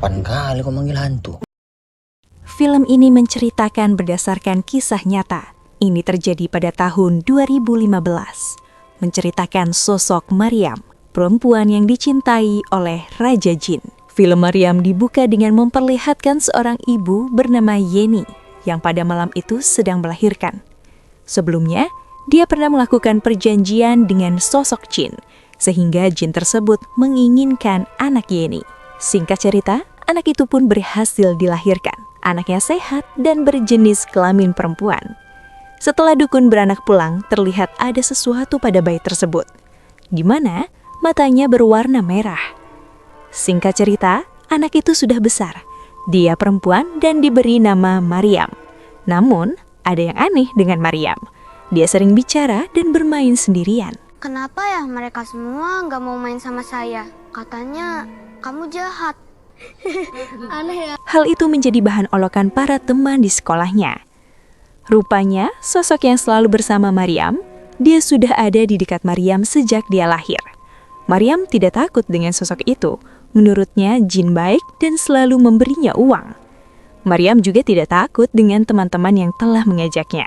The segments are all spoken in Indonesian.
Sopan kali kau manggil hantu. Film ini menceritakan berdasarkan kisah nyata. Ini terjadi pada tahun 2015. Menceritakan sosok Maryam, perempuan yang dicintai oleh Raja Jin. Film Maryam dibuka dengan memperlihatkan seorang ibu bernama Yeni yang pada malam itu sedang melahirkan. Sebelumnya, dia pernah melakukan perjanjian dengan sosok jin, sehingga jin tersebut menginginkan anak Yeni. Singkat cerita, anak itu pun berhasil dilahirkan. Anaknya sehat dan berjenis kelamin perempuan. Setelah dukun beranak pulang, terlihat ada sesuatu pada bayi tersebut, di mana matanya berwarna merah. Singkat cerita, anak itu sudah besar. Dia perempuan dan diberi nama Maryam. Namun, ada yang aneh dengan Maryam. Dia sering bicara dan bermain sendirian. Kenapa ya mereka semua nggak mau main sama saya? Katanya kamu jahat. Aneh ya. Hal itu menjadi bahan olokan para teman di sekolahnya. Rupanya, sosok yang selalu bersama Maryam, dia sudah ada di dekat Maryam sejak dia lahir. Maryam tidak takut dengan sosok itu. Menurutnya, jin baik dan selalu memberinya uang. Maryam juga tidak takut dengan teman-teman yang telah mengajaknya.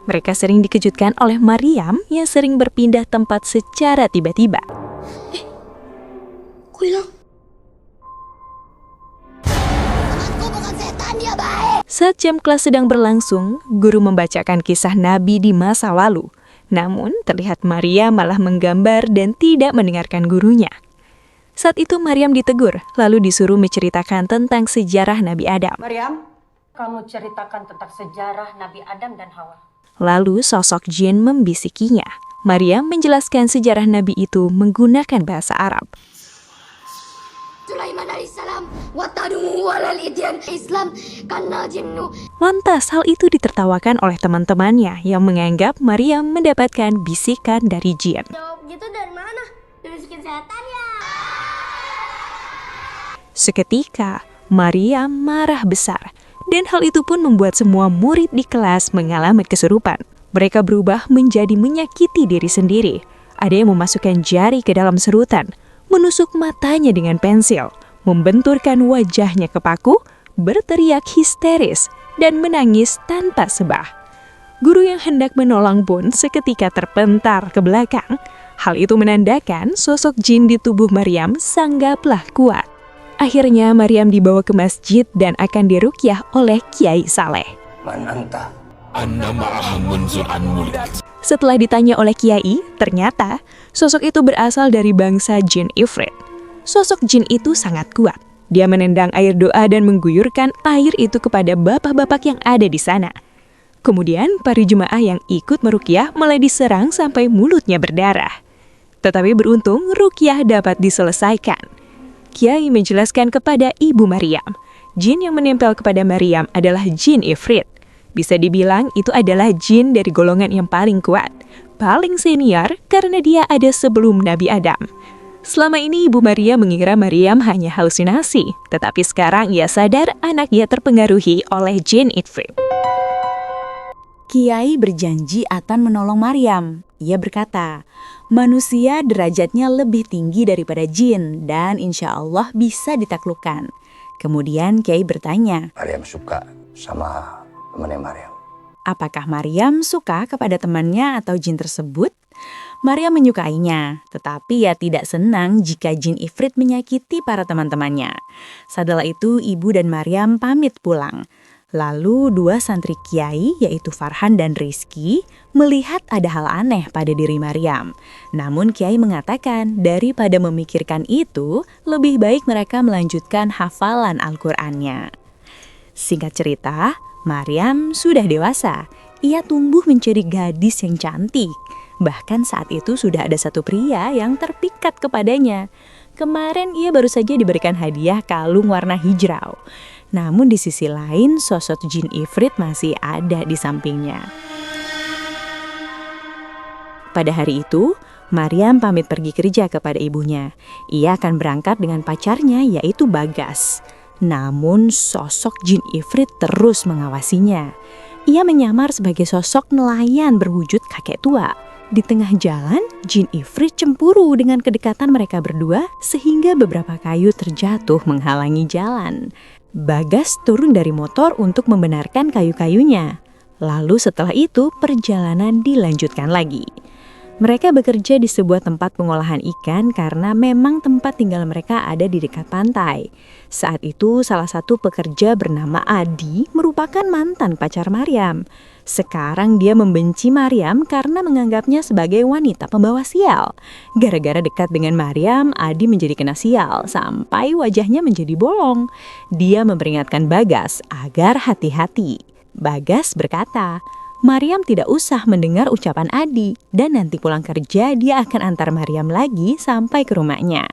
Mereka sering dikejutkan oleh Maryam yang sering berpindah tempat secara tiba-tiba. Kuilang. Saat jam kelas sedang berlangsung, guru membacakan kisah Nabi di masa lalu. Namun, terlihat Maryam malah menggambar dan tidak mendengarkan gurunya. Saat itu Maryam ditegur, lalu disuruh menceritakan tentang sejarah Nabi Adam. Maryam, kamu ceritakan tentang sejarah Nabi Adam dan Hawa. Lalu sosok jin membisikinya. Maryam menjelaskan sejarah Nabi itu menggunakan bahasa Arab. Sulaiman alaihissalam watadumu walal idyan Islam karena jinnu. Lantas hal itu ditertawakan oleh teman-temannya yang menganggap Maryam mendapatkan bisikan dari jin. Jawab gitu dari mana? Bisikin setan ya. Seketika, Maryam marah besar. Dan hal itu pun membuat semua murid di kelas mengalami kesurupan. Mereka berubah menjadi menyakiti diri sendiri. Ada yang memasukkan jari ke dalam serutan, menusuk matanya dengan pensil, membenturkan wajahnya ke paku, berteriak histeris, dan menangis tanpa sebab. Guru yang hendak menolong pun seketika terpentar ke belakang. Hal itu menandakan sosok jin di tubuh Maryam sanggaplah kuat. Akhirnya Maryam dibawa ke masjid dan akan diruqyah oleh Kiai Saleh. Setelah ditanya oleh Kiai, ternyata sosok itu berasal dari bangsa jin Ifrit. Sosok jin itu sangat kuat. Dia menendang air doa dan mengguyurkan air itu kepada bapak-bapak yang ada di sana. Kemudian para jemaah yang ikut meruqyah mulai diserang sampai mulutnya berdarah. Tetapi beruntung ruqyah dapat diselesaikan. Kiai menjelaskan kepada Ibu Maryam, jin yang menempel kepada Maryam adalah jin Ifrit. Bisa dibilang itu adalah jin dari golongan yang paling kuat, paling senior karena dia ada sebelum Nabi Adam. Selama ini Ibu Maryam mengira Maryam hanya halusinasi, tetapi sekarang ia sadar anaknya terpengaruhi oleh jin Ifrit. Kiai berjanji akan menolong Maryam. Ia berkata, manusia derajatnya lebih tinggi daripada jin dan insya Allah bisa ditaklukkan. Kemudian Kiai bertanya, Maryam suka sama temannya Maryam. apakah Maryam suka kepada temannya atau jin tersebut? Maryam menyukainya, tetapi ia tidak senang jika jin Ifrit menyakiti para teman-temannya. Setelah itu, ibu dan Maryam pamit pulang. Lalu dua santri Kiai, yaitu Farhan dan Rizky, melihat ada hal aneh pada diri Maryam. Namun Kiai mengatakan daripada memikirkan itu, lebih baik mereka melanjutkan hafalan Al-Qur'annya. Singkat cerita, Maryam sudah dewasa. Ia tumbuh menjadi gadis yang cantik. Bahkan saat itu sudah ada satu pria yang terpikat kepadanya. Kemarin ia baru saja diberikan hadiah kalung warna hijau. Namun di sisi lain, sosok jin Ifrit masih ada di sampingnya. Pada hari itu, Maryam pamit pergi kerja kepada ibunya. Ia akan berangkat dengan pacarnya, yaitu Bagas. Namun sosok jin Ifrit terus mengawasinya. Ia menyamar sebagai sosok nelayan berwujud kakek tua. Di tengah jalan, Jin Ifrit cemburu dengan kedekatan mereka berdua sehingga beberapa kayu terjatuh menghalangi jalan. Bagas turun dari motor untuk membenarkan kayu-kayunya. Lalu setelah itu perjalanan dilanjutkan lagi. Mereka bekerja di sebuah tempat pengolahan ikan karena memang tempat tinggal mereka ada di dekat pantai. Saat itu salah satu pekerja bernama Adi merupakan mantan pacar Maryam. Sekarang dia membenci Maryam karena menganggapnya sebagai wanita pembawa sial. Gara-gara dekat dengan Maryam, Adi menjadi kena sial sampai wajahnya menjadi bolong. Dia memperingatkan Bagas agar hati-hati. Bagas berkata, Maryam tidak usah mendengar ucapan Adi dan nanti pulang kerja dia akan antar Maryam lagi sampai ke rumahnya.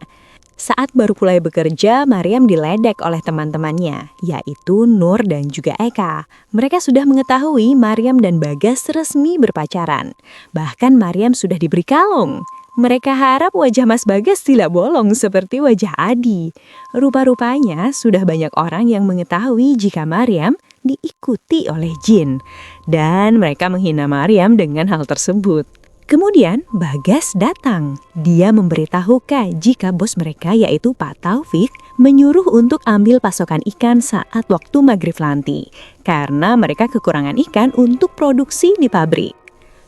Saat baru mulai bekerja, Maryam diledek oleh teman-temannya, yaitu Nur dan juga Eka. Mereka sudah mengetahui Maryam dan Bagas resmi berpacaran. Bahkan Maryam sudah diberi kalung. Mereka harap wajah Mas Bagas tidak bolong seperti wajah Adi. Rupa-rupanya sudah banyak orang yang mengetahui jika Maryam diikuti oleh jin. Dan mereka menghina Maryam dengan hal tersebut. Kemudian Bagas datang. Dia memberitahu Kak jika bos mereka yaitu Pak Taufik menyuruh untuk ambil pasokan ikan saat waktu maghrib nanti. Karena mereka kekurangan ikan untuk produksi di pabrik.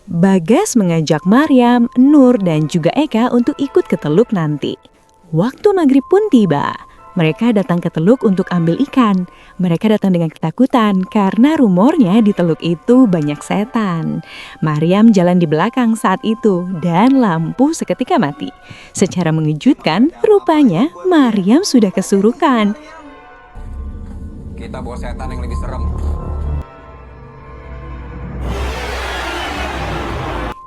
Bagas mengajak Maryam, Nur, dan juga Eka untuk ikut ke teluk nanti. Waktu maghrib pun tiba. Mereka datang ke teluk untuk ambil ikan. Mereka datang dengan ketakutan karena rumornya di teluk itu banyak setan. Maryam jalan di belakang saat itu dan lampu seketika mati. Secara mengejutkan, rupanya Maryam sudah kesurukan. Kita bawa setan yang lebih serem.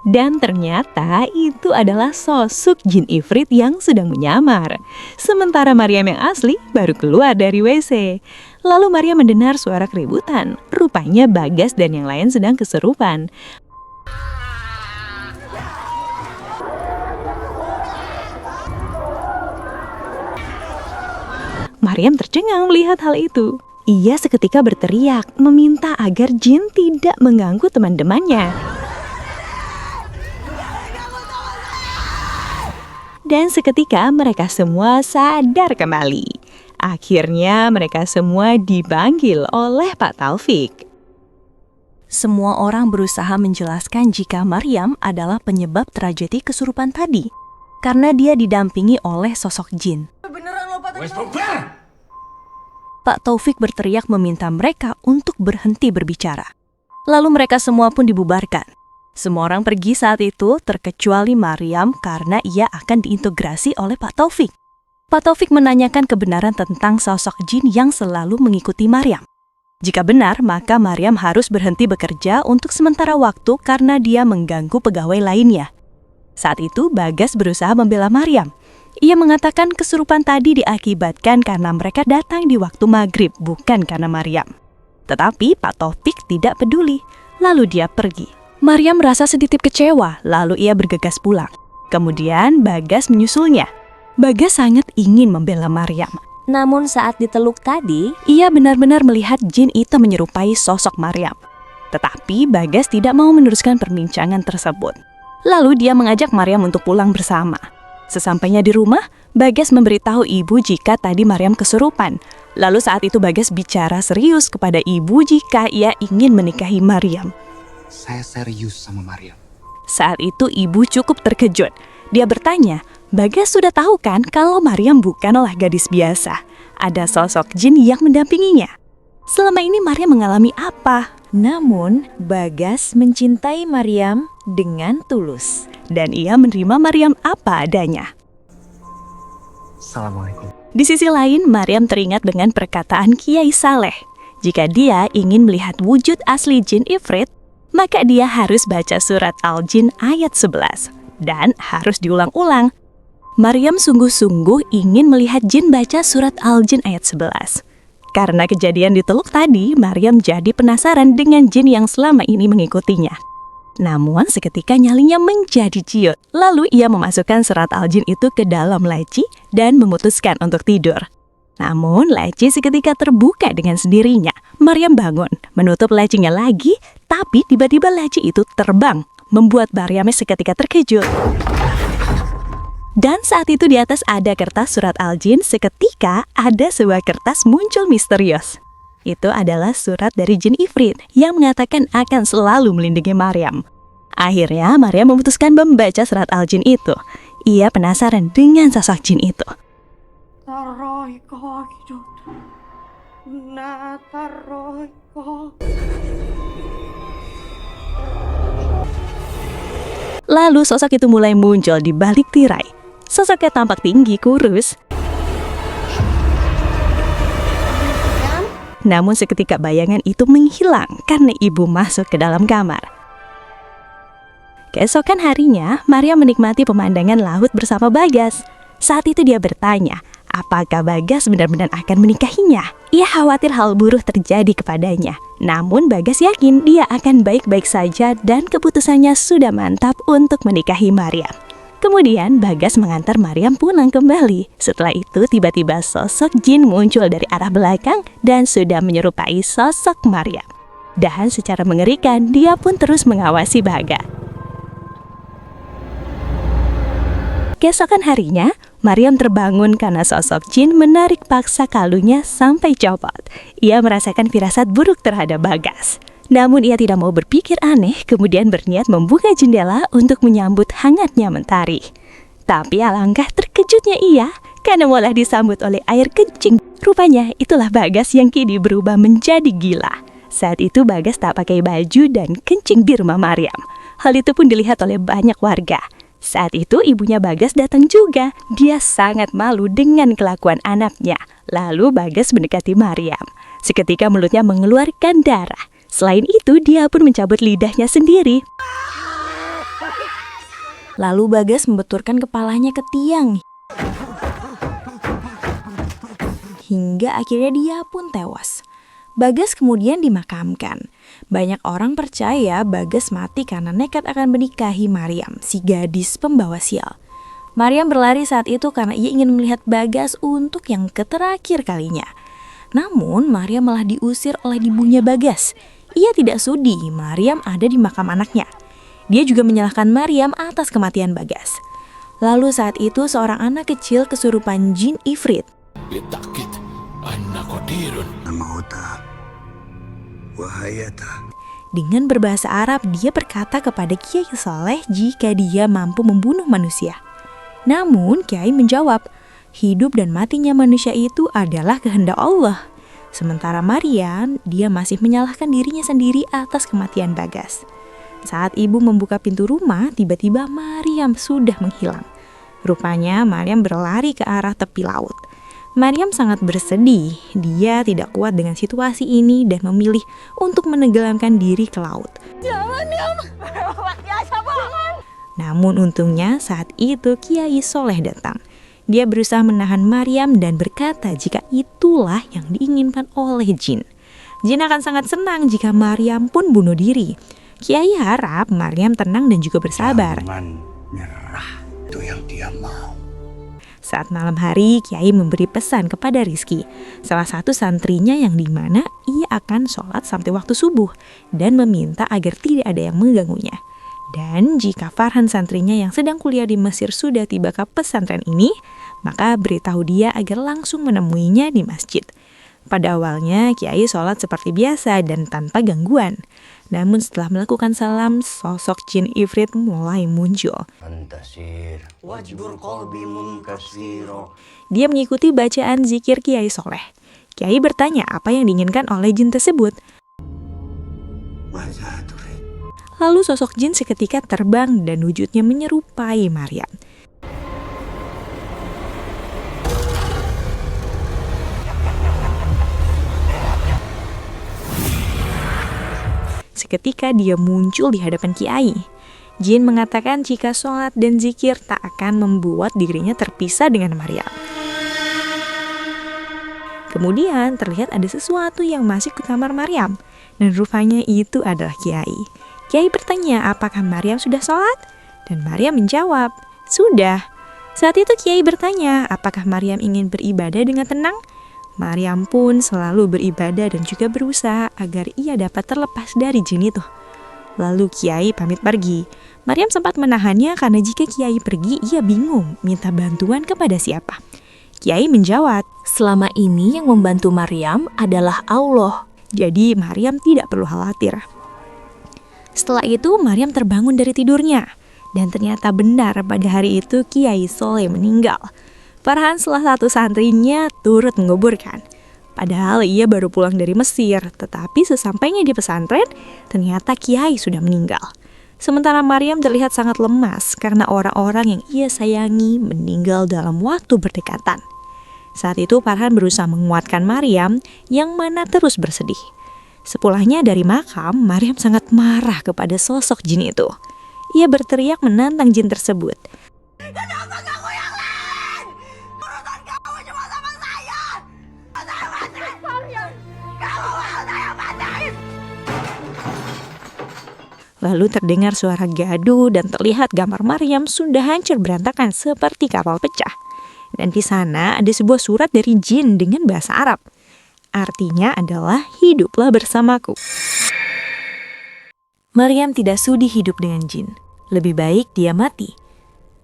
Dan ternyata itu adalah sosok jin ifrit yang sedang menyamar. Sementara Maryam yang asli baru keluar dari WC. Lalu Maryam mendengar suara keributan. Rupanya Bagas dan yang lain sedang kesurupan. Maryam tercengang melihat hal itu. Ia seketika berteriak meminta agar jin tidak mengganggu teman-temannya. Dan seketika mereka semua sadar kembali. Akhirnya mereka semua dipanggil oleh Pak Taufik. Semua orang berusaha menjelaskan jika Maryam adalah penyebab tragedi kesurupan tadi. Karena dia didampingi oleh sosok jin. Pak Taufik berteriak meminta mereka untuk berhenti berbicara. Lalu mereka semua pun dibubarkan. Semua orang pergi saat itu terkecuali Maryam karena ia akan diintegrasi oleh Pak Taufik. Pak Taufik menanyakan kebenaran tentang sosok jin yang selalu mengikuti Maryam. Jika benar, maka Maryam harus berhenti bekerja untuk sementara waktu karena dia mengganggu pegawai lainnya. Saat itu Bagas berusaha membela Maryam. Ia mengatakan kesurupan tadi diakibatkan karena mereka datang di waktu maghrib, bukan karena Maryam. Tetapi Pak Taufik tidak peduli, lalu dia pergi. Maryam merasa sedikit kecewa, lalu ia bergegas pulang. Kemudian Bagas menyusulnya. Bagas sangat ingin membela Maryam. Namun saat di teluk tadi, ia benar-benar melihat jin itu menyerupai sosok Maryam. Tetapi Bagas tidak mau meneruskan perbincangan tersebut. Lalu dia mengajak Maryam untuk pulang bersama. Sesampainya di rumah, Bagas memberitahu ibu jika tadi Maryam kesurupan. Lalu saat itu Bagas bicara serius kepada ibu jika ia ingin menikahi Maryam. Saya serius sama Maryam. Saat itu ibu cukup terkejut. Dia bertanya, Bagas sudah tahu kan kalau Maryam bukanlah gadis biasa. Ada sosok jin yang mendampinginya. Selama ini Maryam mengalami apa? Namun, Bagas mencintai Maryam dengan tulus. Dan ia menerima Maryam apa adanya. Assalamualaikum. Di sisi lain, Maryam teringat dengan perkataan Kiai Saleh. Jika dia ingin melihat wujud asli jin ifrit, maka dia harus baca surat Al-Jin ayat 11 dan harus diulang-ulang. Maryam sungguh-sungguh ingin melihat jin baca surat Al-Jin ayat 11. Karena kejadian di teluk tadi, Maryam jadi penasaran dengan jin yang selama ini mengikutinya. Namun seketika nyalinya menjadi ciut. Lalu ia memasukkan surat Al-Jin itu ke dalam laci dan memutuskan untuk tidur. Namun laci seketika terbuka dengan sendirinya. Maryam bangun, menutup lacinya lagi, tapi tiba-tiba laci itu terbang, membuat Maryam seketika terkejut. Dan saat itu di atas ada kertas surat Al-Jin, seketika ada sebuah kertas muncul misterius. Itu adalah surat dari jin Ifrit yang mengatakan akan selalu melindungi Maryam. Akhirnya Maryam memutuskan membaca surat Al-Jin itu. Ia penasaran dengan sosok jin itu. Lalu sosok itu mulai muncul di balik tirai. Sosoknya tampak tinggi, kurus. Namun seketika bayangan itu menghilang karena ibu masuk ke dalam kamar. Keesokan harinya, Maryam menikmati pemandangan laut bersama Bagas. Saat itu dia bertanya, apakah Bagas benar-benar akan menikahinya? Ia khawatir hal buruk terjadi kepadanya. Namun Bagas yakin dia akan baik-baik saja dan keputusannya sudah mantap untuk menikahi Maryam. Kemudian Bagas mengantar Maryam pulang kembali. Setelah itu tiba-tiba sosok jin muncul dari arah belakang dan sudah menyerupai sosok Maryam. Dan secara mengerikan dia pun terus mengawasi Bagas. Keesokan harinya, Maryam terbangun karena sosok jin menarik paksa kalungnya sampai copot. Ia merasakan firasat buruk terhadap Bagas. Namun ia tidak mau berpikir aneh, kemudian berniat membuka jendela untuk menyambut hangatnya mentari. Tapi alangkah terkejutnya ia, karena malah disambut oleh air kencing. Rupanya itulah Bagas yang kini berubah menjadi gila. Saat itu Bagas tak pakai baju dan kencing di rumah Maryam. Hal itu pun dilihat oleh banyak warga. Saat itu ibunya Bagas datang juga. Dia sangat malu dengan kelakuan anaknya. Lalu Bagas mendekati Maryam. Seketika mulutnya mengeluarkan darah. Selain itu, dia pun mencabut lidahnya sendiri. Lalu Bagas membenturkan kepalanya ke tiang. Hingga akhirnya dia pun tewas. Bagas kemudian dimakamkan. Banyak orang percaya Bagas mati karena nekat akan menikahi Maryam, si gadis pembawa sial. Maryam berlari saat itu karena ia ingin melihat Bagas untuk yang terakhir kalinya. Namun Maryam malah diusir oleh ibunya Bagas. Ia tidak sudi Maryam ada di makam anaknya. Dia juga menyalahkan Maryam atas kematian Bagas. Lalu saat itu seorang anak kecil kesurupan jin Ifrit. Dengan berbahasa Arab, dia berkata kepada Kiai Soleh jika dia mampu membunuh manusia. Namun Kiai menjawab, hidup dan matinya manusia itu adalah kehendak Allah. Sementara Maryam, dia masih menyalahkan dirinya sendiri atas kematian Bagas. Saat ibu membuka pintu rumah, tiba-tiba Maryam sudah menghilang. Rupanya Maryam berlari ke arah tepi laut. Maryam sangat bersedih. Dia tidak kuat dengan situasi ini dan memilih untuk menenggelamkan diri ke laut. Namun untungnya saat itu Kiai Soleh datang. Dia berusaha menahan Maryam dan berkata jika itulah yang diinginkan oleh jin. Jin akan sangat senang jika Maryam pun bunuh diri. Kiai harap Maryam tenang dan juga bersabar. Jangan nyerah, itu yang dia mau. Saat malam hari, Kiai memberi pesan kepada Rizky, salah satu santrinya yang dimana ia akan sholat sampai waktu subuh dan meminta agar tidak ada yang mengganggunya. Dan jika Farhan santrinya yang sedang kuliah di Mesir sudah tiba ke pesantren ini, maka beritahu dia agar langsung menemuinya di masjid. Pada awalnya, Kiai sholat seperti biasa dan tanpa gangguan. Namun setelah melakukan salam, sosok jin Ifrit mulai muncul. Dia mengikuti bacaan zikir Kiai Soleh. Kiai bertanya apa yang diinginkan oleh jin tersebut. Lalu sosok jin seketika terbang dan wujudnya menyerupai Maryam. Seketika dia muncul di hadapan Kiai. Jin mengatakan jika sholat dan zikir tak akan membuat dirinya terpisah dengan Maryam. Kemudian terlihat ada sesuatu yang masuk ke kamar Maryam. Dan rupanya itu adalah Kiai. Kiai bertanya apakah Maryam sudah sholat? Dan Maryam menjawab, sudah. Saat itu Kiai bertanya apakah Maryam ingin beribadah dengan tenang? Maryam pun selalu beribadah dan juga berusaha agar ia dapat terlepas dari jin itu. Lalu Kiai pamit pergi. Maryam sempat menahannya karena jika Kiai pergi, ia bingung minta bantuan kepada siapa. Kiai menjawab, selama ini yang membantu Maryam adalah Allah. Jadi Maryam tidak perlu khawatir. Setelah itu Maryam terbangun dari tidurnya. Dan ternyata benar pada hari itu Kiai Soleh meninggal. Farhan salah satu santrinya turut menguburkan. Padahal ia baru pulang dari Mesir, tetapi sesampainya di pesantren, ternyata Kiai sudah meninggal. Sementara Maryam terlihat sangat lemas karena orang-orang yang ia sayangi meninggal dalam waktu berdekatan. Saat itu Farhan berusaha menguatkan Maryam yang mana terus bersedih. Sepulangnya dari makam, Maryam sangat marah kepada sosok jin itu. Ia berteriak menantang jin tersebut. Kenapa kamu yang lain? Urusan kamu cuma sama saya. Saya mati. Kamu mau saya matiin. Lalu terdengar suara gaduh dan terlihat gambar Maryam sudah hancur berantakan seperti kapal pecah. Dan di sana ada sebuah surat dari jin dengan bahasa Arab. Artinya adalah hiduplah bersamaku. Maryam tidak sudi hidup dengan jin. Lebih baik dia mati.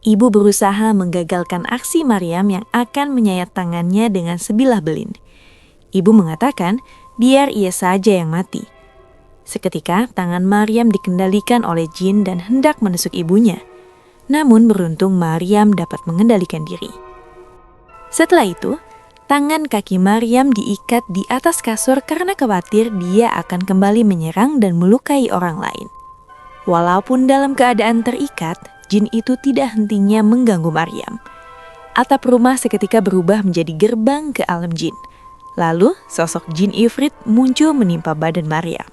Ibu berusaha menggagalkan aksi Maryam yang akan menyayat tangannya dengan sebilah belin. Ibu mengatakan, biar ia saja yang mati. Seketika, tangan Maryam dikendalikan oleh jin dan hendak menusuk ibunya. Namun beruntung Maryam dapat mengendalikan diri. Setelah itu, tangan kaki Maryam diikat di atas kasur karena khawatir dia akan kembali menyerang dan melukai orang lain. Walaupun dalam keadaan terikat, jin itu tidak hentinya mengganggu Maryam. Atap rumah seketika berubah menjadi gerbang ke alam jin. Lalu, sosok jin Ifrit muncul menimpa badan Maryam.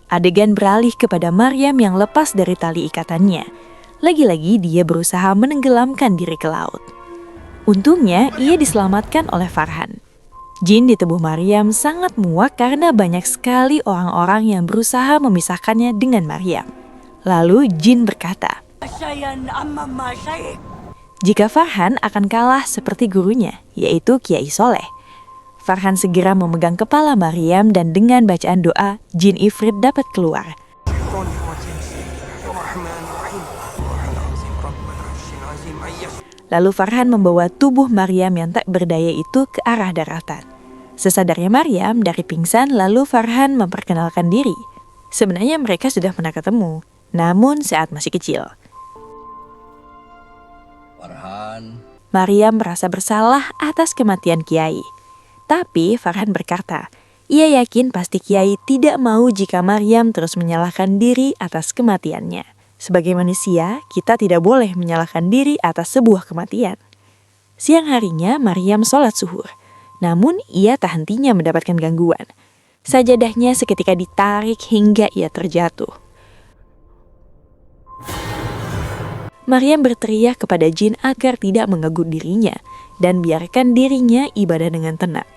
Adegan beralih kepada Maryam yang lepas dari tali ikatannya. Lagi-lagi dia berusaha menenggelamkan diri ke laut. Untungnya, ia diselamatkan oleh Farhan. Jin di tubuh Maryam sangat muak karena banyak sekali orang-orang yang berusaha memisahkannya dengan Maryam. Lalu jin berkata, jika Farhan akan kalah seperti gurunya, yaitu Kiai Soleh. Farhan segera memegang kepala Maryam dan dengan bacaan doa, jin Ifrit dapat keluar. Lalu Farhan membawa tubuh Maryam yang tak berdaya itu ke arah daratan. Sesadarnya Maryam dari pingsan, lalu Farhan memperkenalkan diri. Sebenarnya mereka sudah pernah ketemu, namun saat masih kecil. Farhan, Maryam merasa bersalah atas kematian Kiai. Tapi Farhan berkata, ia yakin pasti Kiai tidak mau jika Maryam terus menyalahkan diri atas kematiannya. Sebagai manusia, kita tidak boleh menyalahkan diri atas sebuah kematian. Siang harinya, Maryam sholat zuhur. Namun, ia tak hentinya mendapatkan gangguan. Sajadahnya seketika ditarik hingga ia terjatuh. Maryam berteriak kepada jin agar tidak mengganggu dirinya dan biarkan dirinya ibadah dengan tenang.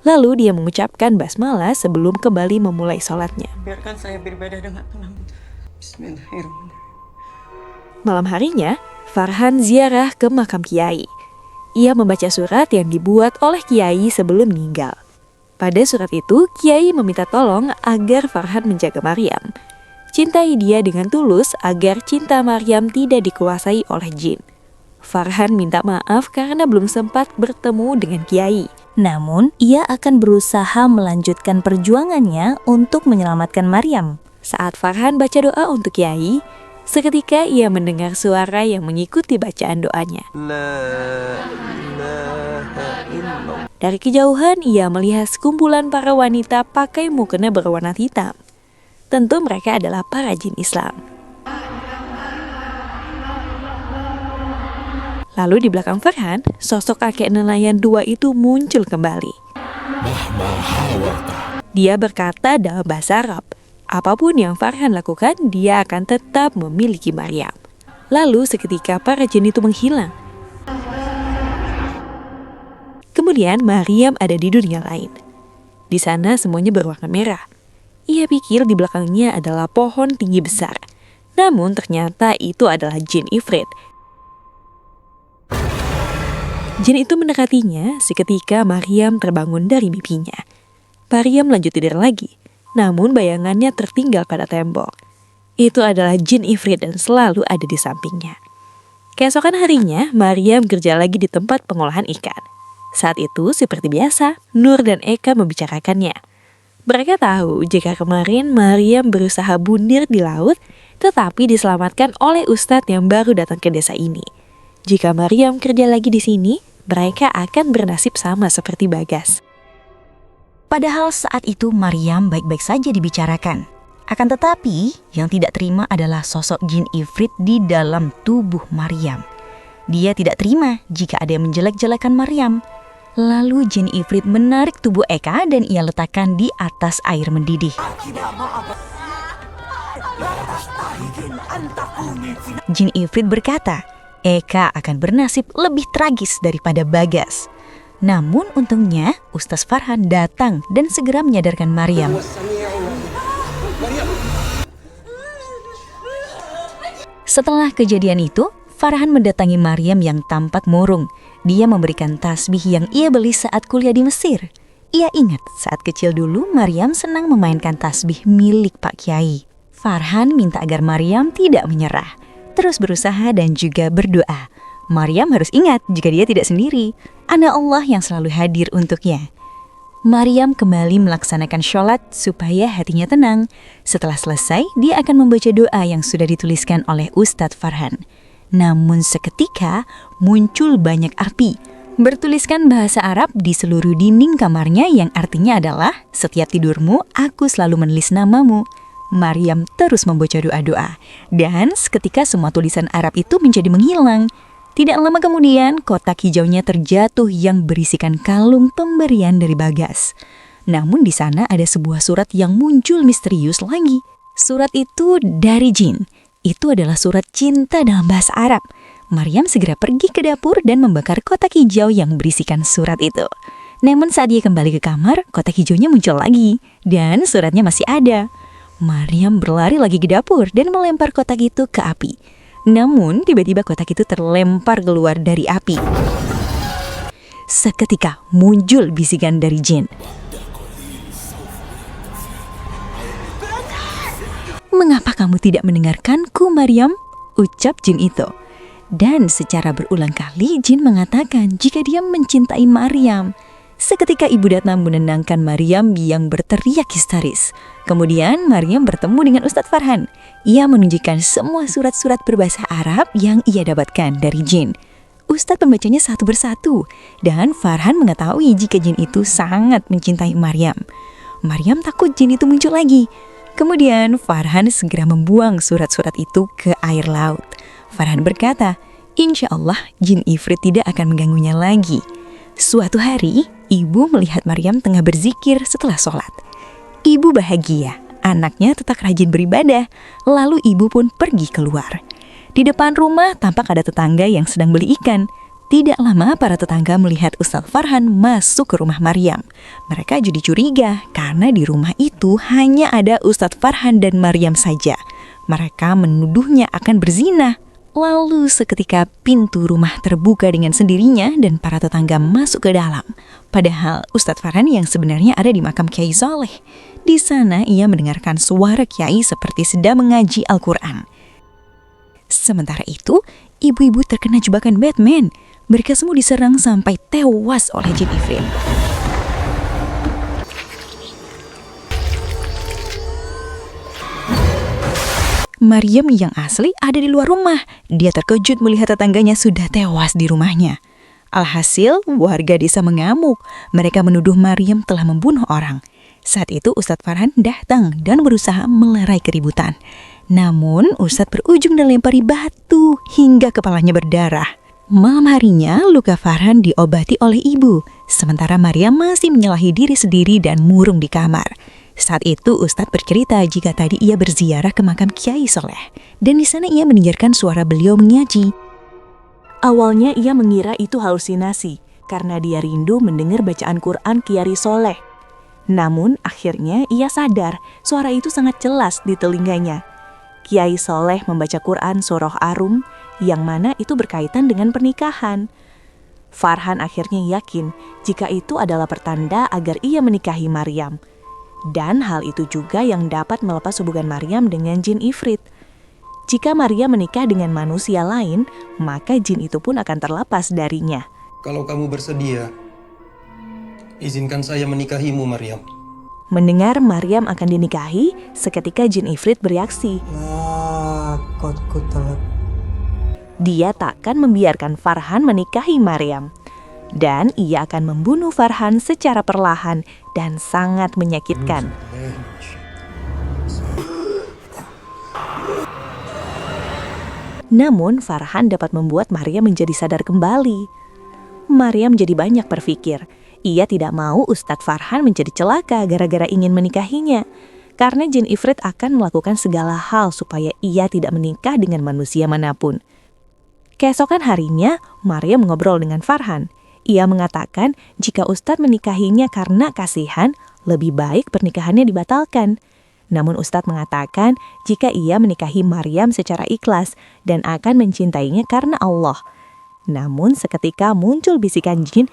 Lalu dia mengucapkan basmalah sebelum kembali memulai sholatnya. Biarkan saya beribadah dengan tenang. Bismillahirrahmanirrahim. Malam harinya, Farhan ziarah ke makam Kiai. Ia membaca surat yang dibuat oleh Kiai sebelum meninggal. Pada surat itu, Kiai meminta tolong agar Farhan menjaga Maryam. Cintai dia dengan tulus agar cinta Maryam tidak dikuasai oleh jin. Farhan minta maaf karena belum sempat bertemu dengan Kiai. Namun, ia akan berusaha melanjutkan perjuangannya untuk menyelamatkan Maryam. Saat Farhan baca doa untuk Kiai, seketika ia mendengar suara yang mengikuti bacaan doanya. Dari kejauhan, ia melihat sekumpulan para wanita pakai mukena berwarna hitam. Tentu mereka adalah para jin Islam. Lalu di belakang Farhan, sosok kakek nelayan dua itu muncul kembali. Dia berkata dalam bahasa Arab, apapun yang Farhan lakukan, dia akan tetap memiliki Maryam. Lalu seketika para jin itu menghilang. Kemudian Maryam ada di dunia lain. Di sana semuanya berwarna merah. Ia pikir di belakangnya adalah pohon tinggi besar. Namun ternyata itu adalah jin Ifrit. Jin itu mendekatinya seketika Maryam terbangun dari mimpinya. Maryam lanjut tidur lagi, namun bayangannya tertinggal pada tembok. Itu adalah jin ifrit dan selalu ada di sampingnya. Keesokan harinya, Maryam kerja lagi di tempat pengolahan ikan. Saat itu, seperti biasa, Nur dan Eka membicarakannya. Mereka tahu jika kemarin Maryam berusaha bundir di laut, tetapi diselamatkan oleh ustadz yang baru datang ke desa ini. Jika Maryam kerja lagi di sini, mereka akan bernasib sama seperti Bagas. Padahal saat itu Maryam baik-baik saja dibicarakan. Akan tetapi, yang tidak terima adalah sosok jin ifrit di dalam tubuh Maryam. Dia tidak terima jika ada yang menjelek-jelekan Maryam. Lalu jin ifrit menarik tubuh Eka dan ia letakkan di atas air mendidih. Jin ifrit berkata, Eka akan bernasib lebih tragis daripada Bagas. Namun untungnya Ustaz Farhan datang dan segera menyadarkan Maryam. Setelah kejadian itu, Farhan mendatangi Maryam yang tampak murung. Dia memberikan tasbih yang ia beli saat kuliah di Mesir. Ia ingat saat kecil dulu Maryam senang memainkan tasbih milik Pak Kiai. Farhan minta agar Maryam tidak menyerah, terus berusaha dan juga berdoa. Maryam harus ingat jika dia tidak sendiri, ada Allah yang selalu hadir untuknya. Maryam kembali melaksanakan sholat supaya hatinya tenang. Setelah selesai, dia akan membaca doa yang sudah dituliskan oleh Ustadz Farhan. Namun seketika muncul banyak api, bertuliskan bahasa Arab di seluruh dinding kamarnya yang artinya adalah, setiap tidurmu aku selalu menulis namamu. Maryam terus membaca doa-doa, dan seketika semua tulisan Arab itu menjadi menghilang. Tidak lama kemudian, kotak hijaunya terjatuh yang berisikan kalung pemberian dari Bagas. Namun di sana ada sebuah surat yang muncul misterius lagi. Surat itu dari jin. Itu adalah surat cinta dalam bahasa Arab. Maryam segera pergi ke dapur dan membakar kotak hijau yang berisikan surat itu. Namun saat dia kembali ke kamar, kotak hijaunya muncul lagi. Dan suratnya masih ada. Maryam berlari lagi ke dapur dan melempar kotak itu ke api. Namun tiba-tiba kotak itu terlempar keluar dari api. Seketika muncul bisikan dari jin. Mengapa kamu tidak mendengarkanku, Maryam? Ucap jin itu. Dan secara berulang kali jin mengatakan jika dia mencintai Maryam. Seketika ibu datang menenangkan Maryam yang berteriak histeris. Kemudian Maryam bertemu dengan Ustadz Farhan. Ia menunjukkan semua surat-surat berbahasa Arab yang ia dapatkan dari jin. Ustadz membacanya satu persatu, dan Farhan mengetahui jika jin itu sangat mencintai Maryam. Maryam takut jin itu muncul lagi. Kemudian Farhan segera membuang surat-surat itu ke air laut. Farhan berkata, insya Allah jin ifrit tidak akan mengganggunya lagi. Suatu hari, ibu melihat Maryam tengah berzikir setelah sholat. Ibu bahagia, anaknya tetap rajin beribadah, lalu ibu pun pergi keluar. Di depan rumah tampak ada tetangga yang sedang beli ikan. Tidak lama para tetangga melihat Ustadz Farhan masuk ke rumah Maryam. Mereka jadi curiga karena di rumah itu hanya ada Ustadz Farhan dan Maryam saja. Mereka menuduhnya akan berzina. Lalu seketika pintu rumah terbuka dengan sendirinya dan para tetangga masuk ke dalam. Padahal Ustadz Farhan yang sebenarnya ada di makam Kiai Soleh. Di sana ia mendengarkan suara Kiai seperti sedang mengaji Al-Quran. Sementara itu, ibu-ibu terkena jebakan Batman. Mereka semua diserang sampai tewas oleh jin ifrit. Maryam yang asli ada di luar rumah. Dia terkejut melihat tetangganya sudah tewas di rumahnya. Alhasil, warga desa mengamuk. Mereka menuduh Maryam telah membunuh orang. Saat itu Ustadz Farhan datang dan berusaha melerai keributan. Namun Ustadz berujung dilempari batu hingga kepalanya berdarah. Malam harinya, luka Farhan diobati oleh ibu. Sementara Maryam masih menyalahi diri sendiri dan murung di kamar. Saat itu Ustadz bercerita jika tadi ia berziarah ke makam Kiai Soleh. Dan di sana ia mendengarkan suara beliau mengaji. Awalnya ia mengira itu halusinasi karena dia rindu mendengar bacaan Quran Kiai Soleh. Namun akhirnya ia sadar suara itu sangat jelas di telinganya. Kiai Soleh membaca Quran surah Ar-Rum yang mana itu berkaitan dengan pernikahan. Farhan akhirnya yakin jika itu adalah pertanda agar ia menikahi Maryam. Dan hal itu juga yang dapat melepas hubungan Maryam dengan jin ifrit. Jika Maryam menikah dengan manusia lain, maka jin itu pun akan terlepas darinya. Kalau kamu bersedia, izinkan saya menikahimu, Maryam. Mendengar Maryam akan dinikahi, seketika jin ifrit bereaksi. Dia takkan membiarkan Farhan menikahi Maryam. Dan ia akan membunuh Farhan secara perlahan dan sangat menyakitkan. Namun Farhan dapat membuat Maryam menjadi sadar kembali. Maryam jadi banyak berpikir. Ia tidak mau Ustadz Farhan menjadi celaka gara-gara ingin menikahinya. Karena jin ifrit akan melakukan segala hal supaya ia tidak menikah dengan manusia manapun. Keesokan harinya, Maryam mengobrol dengan Farhan. Ia mengatakan jika Ustadz menikahinya karena kasihan, lebih baik pernikahannya dibatalkan. Namun Ustadz mengatakan jika ia menikahi Maryam secara ikhlas dan akan mencintainya karena Allah. Namun seketika muncul bisikan jin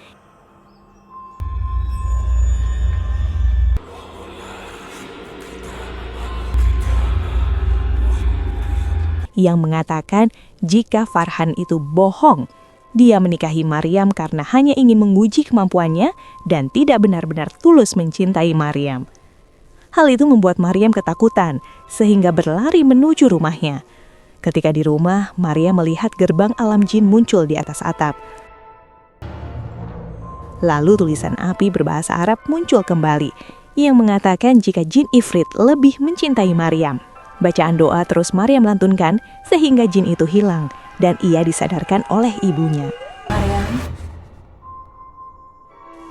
yang mengatakan jika Farhan itu bohong. Dia menikahi Maryam karena hanya ingin menguji kemampuannya dan tidak benar-benar tulus mencintai Maryam. Hal itu membuat Maryam ketakutan sehingga berlari menuju rumahnya. Ketika di rumah, Maryam melihat gerbang alam jin muncul di atas atap. Lalu tulisan api berbahasa Arab muncul kembali yang mengatakan jika jin ifrit lebih mencintai Maryam. Bacaan doa terus Maryam lantunkan sehingga jin itu hilang dan ia disadarkan oleh ibunya.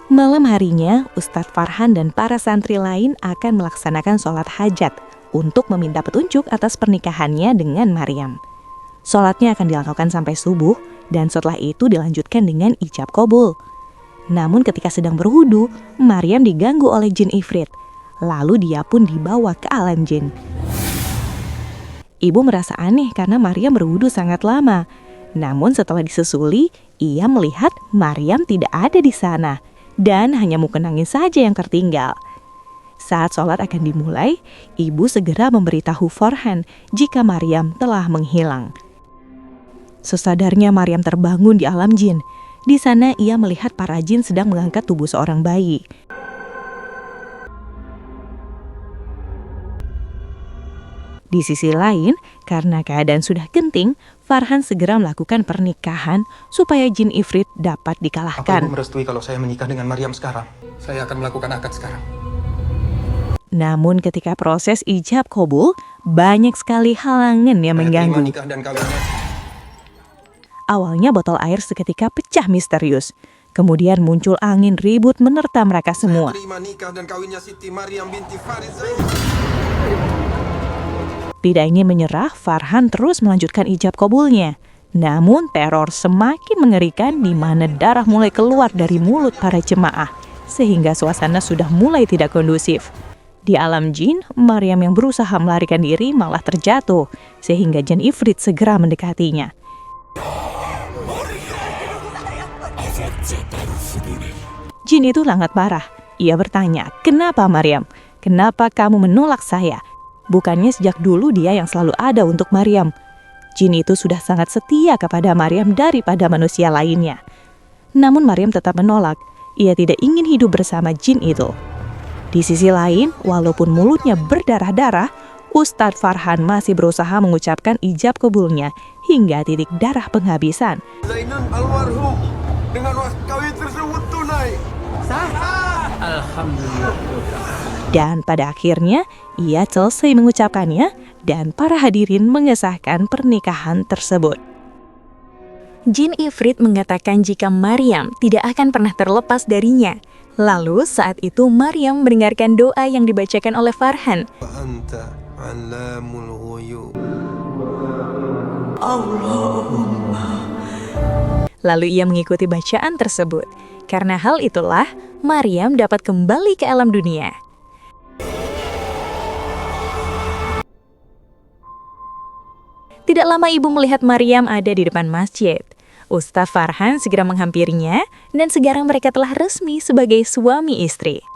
Malam harinya, Ustadz Farhan dan para santri lain akan melaksanakan sholat hajat untuk meminta petunjuk atas pernikahannya dengan Maryam. Sholatnya akan dilakukan sampai subuh dan setelah itu dilanjutkan dengan ijab qabul. Namun ketika sedang berwudu, Maryam diganggu oleh jin ifrit. Lalu dia pun dibawa ke alam jin. Ibu merasa aneh karena Maryam berwudu sangat lama. Namun setelah disusuli, ia melihat Maryam tidak ada di sana dan hanya mukenangin saja yang tertinggal. Saat sholat akan dimulai, ibu segera memberitahu Farhan jika Maryam telah menghilang. Sesadarnya Maryam terbangun di alam jin. Di sana ia melihat para jin sedang mengangkat tubuh seorang bayi. Di sisi lain, karena keadaan sudah genting, Farhan segera melakukan pernikahan supaya jin ifrit dapat Apa dikalahkan. ibu merestui kalau saya menikah dengan Maryam sekarang? Saya akan melakukan akad sekarang. Namun ketika proses ijab qabul, banyak sekali halangan yang Saya terima mengganggu. nikah dan kawinnya. Awalnya botol air seketika pecah misterius. Kemudian muncul angin ribut menerta mereka semua. Terima nikah dan kawinnya Siti Maryam binti Farid. Tidak ingin menyerah, Farhan terus melanjutkan ijab qabulnya. Namun teror semakin mengerikan di mana darah mulai keluar dari mulut para jemaah, sehingga suasana sudah mulai tidak kondusif. Di alam jin, Maryam yang berusaha melarikan diri malah terjatuh, sehingga jin ifrit segera mendekatinya. Jin itu sangat marah. Ia bertanya, "Kenapa Maryam? Kenapa kamu menolak saya? Bukannya sejak dulu dia yang selalu ada untuk Maryam." Jin itu sudah sangat setia kepada Maryam daripada manusia lainnya. Namun Maryam tetap menolak. Ia tidak ingin hidup bersama jin itu. Di sisi lain, walaupun mulutnya berdarah-darah, Ustadz Farhan masih berusaha mengucapkan ijab qabulnya hingga titik darah penghabisan. Zainun almarhum dengan mas kawin tersebut tunai. Dan pada akhirnya, ia selesai mengucapkannya dan para hadirin mengesahkan pernikahan tersebut. Jin ifrit mengatakan jika Maryam tidak akan pernah terlepas darinya. Lalu saat itu Maryam mendengarkan doa yang dibacakan oleh Farhan. Wa anta alamul ghuyub. Lalu ia mengikuti bacaan tersebut. Karena hal itulah, Maryam dapat kembali ke alam dunia. Tidak lama ibu melihat Maryam ada di depan masjid. Ustaz Farhan segera menghampirinya dan sekarang mereka telah resmi sebagai suami istri.